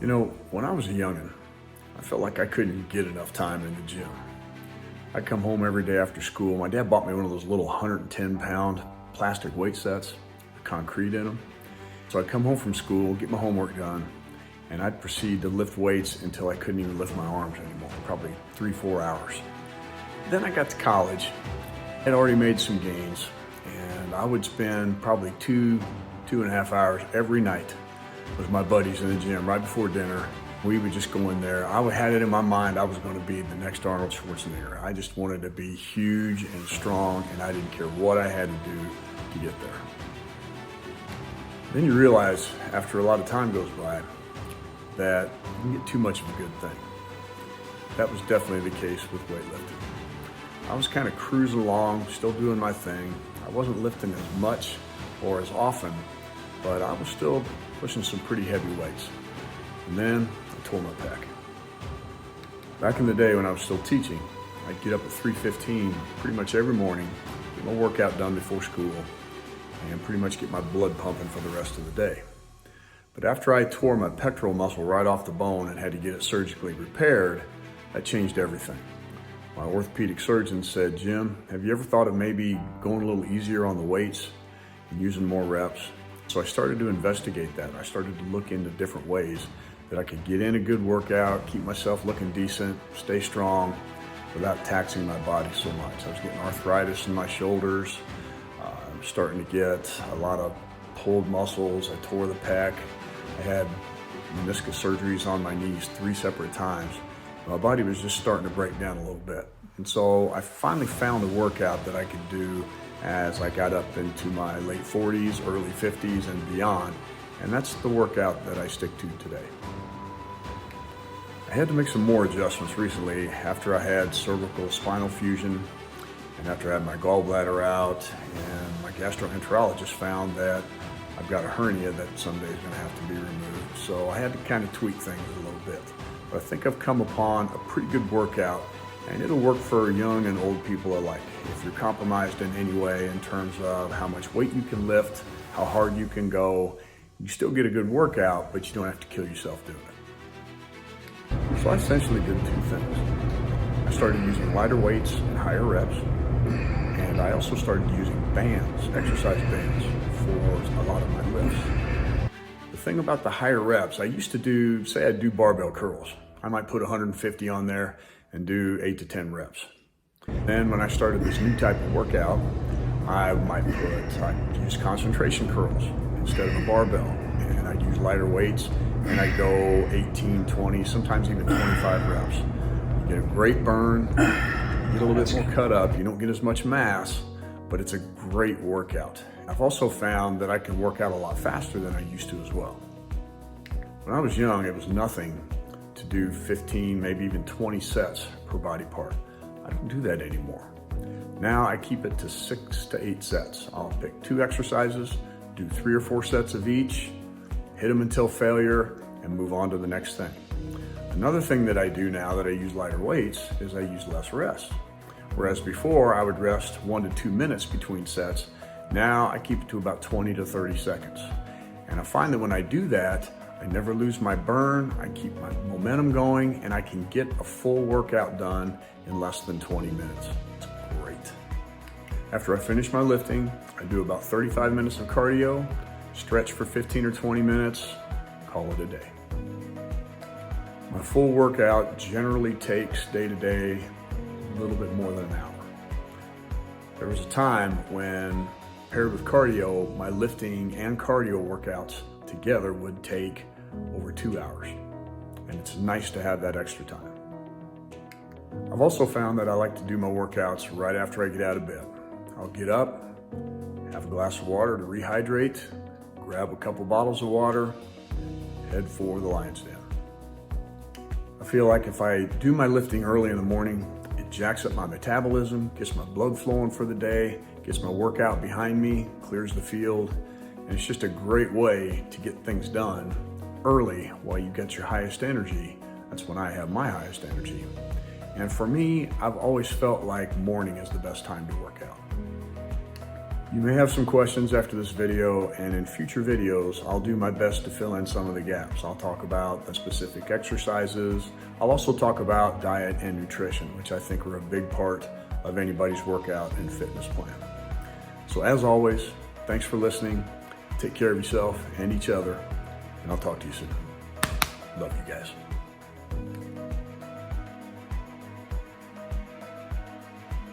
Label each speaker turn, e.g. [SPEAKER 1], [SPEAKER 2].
[SPEAKER 1] You know, when I was a youngin', I felt like I couldn't get enough time in the gym. I'd come home every day after school. My dad bought me one of those little 110-pound plastic weight sets with concrete in them. So I'd come home from school, get my homework done, and I'd proceed to lift weights until I couldn't even lift my arms anymore, probably 3-4 hours. Then I got to college, had already made some gains, and I would spend probably 2.5 hours every night with my buddies in the gym right before dinner. We would just go in there. I had it in my mind I was going to be the next Arnold Schwarzenegger. I just wanted to be huge and strong, and I didn't care what I had to do to get there. Then you realize after a lot of time goes by that you can get too much of a good thing. That was definitely the case with weightlifting. I was kind of cruising along, still doing my thing. I wasn't lifting as much or as often, but I was still pushing some pretty heavy weights. And then I tore my pec. Back in the day when I was still teaching, I'd get up at 3:15 pretty much every morning, get my workout done before school, and pretty much get my blood pumping for the rest of the day. But after I tore my pectoral muscle right off the bone and had to get it surgically repaired, that changed everything. My orthopedic surgeon said, "Jim, have you ever thought of maybe going a little easier on the weights and using more reps?" So I started to investigate that. I started to look into different ways that I could get in a good workout, keep myself looking decent, stay strong without taxing my body so much. I was getting arthritis in my shoulders. I'm starting to get a lot of pulled muscles. I tore the pec. I had meniscus surgeries on my knees 3 separate times. My body was just starting to break down a little bit. And so I finally found a workout that I could do as I got up into my late 40s, early 50s and beyond. And that's the workout that I stick to today. I had to make some more adjustments recently after I had cervical spinal fusion and after I had my gallbladder out, and my gastroenterologist found that I've got a hernia that someday is going to have to be removed. So I had to kind of tweak things a little bit. But I think I've come upon a pretty good workout, and it'll work for young and old people alike. If you're compromised in any way in terms of how much weight you can lift, how hard you can go, you still get a good workout, but you don't have to kill yourself doing it. So I essentially did 2 things. I started using lighter weights and higher reps, and I also started using bands, exercise bands, for a lot of my lifts. The thing about the higher reps, I used to do, say I'd do barbell curls. I might put 150 on there and do 8 to 10 reps. Then when I started this new type of workout, I'd use concentration curls instead of a barbell. And I'd use lighter weights, and I'd go 18, 20, sometimes even 25 reps. You get a great burn, you get a little bit more cut up, you don't get as much mass, but it's a great workout. I've also found that I can work out a lot faster than I used to as well. When I was young, it was nothing to do 15, maybe even 20 sets per body part. I don't do that anymore. Now I keep it to 6 to 8 sets. I'll pick 2 exercises, do 3 or 4 sets of each, hit them until failure, and move on to the next thing. Another thing that I do now that I use lighter weights is I use less rest. Whereas before I would rest 1 to 2 minutes between sets, now I keep it to about 20 to 30 seconds. And I find that when I do that, I never lose my burn, I keep my momentum going, and I can get a full workout done in less than 20 minutes. It's great. After I finish my lifting, I do about 35 minutes of cardio, stretch for 15 or 20 minutes, call it a day. My full workout generally takes day to day a little bit more than an hour. There was a time when, paired with cardio, my lifting and cardio workouts together would take over 2 hours. And it's nice to have that extra time. I've also found that I like to do my workouts right after I get out of bed. I'll get up, have a glass of water to rehydrate, grab a couple bottles of water, head for the lion's den. I feel like if I do my lifting early in the morning, it jacks up my metabolism, gets my blood flowing for the day, gets my workout behind me, clears the field, and it's just a great way to get things done early while you get your highest energy. That's when I have my highest energy. And for me, I've always felt like morning is the best time to work out. You may have some questions after this video, and in future videos, I'll do my best to fill in some of the gaps. I'll talk about the specific exercises. I'll also talk about diet and nutrition, which I think are a big part of anybody's workout and fitness plan. So as always, thanks for listening. Take care of yourself and each other, and I'll talk to you soon. Love you guys.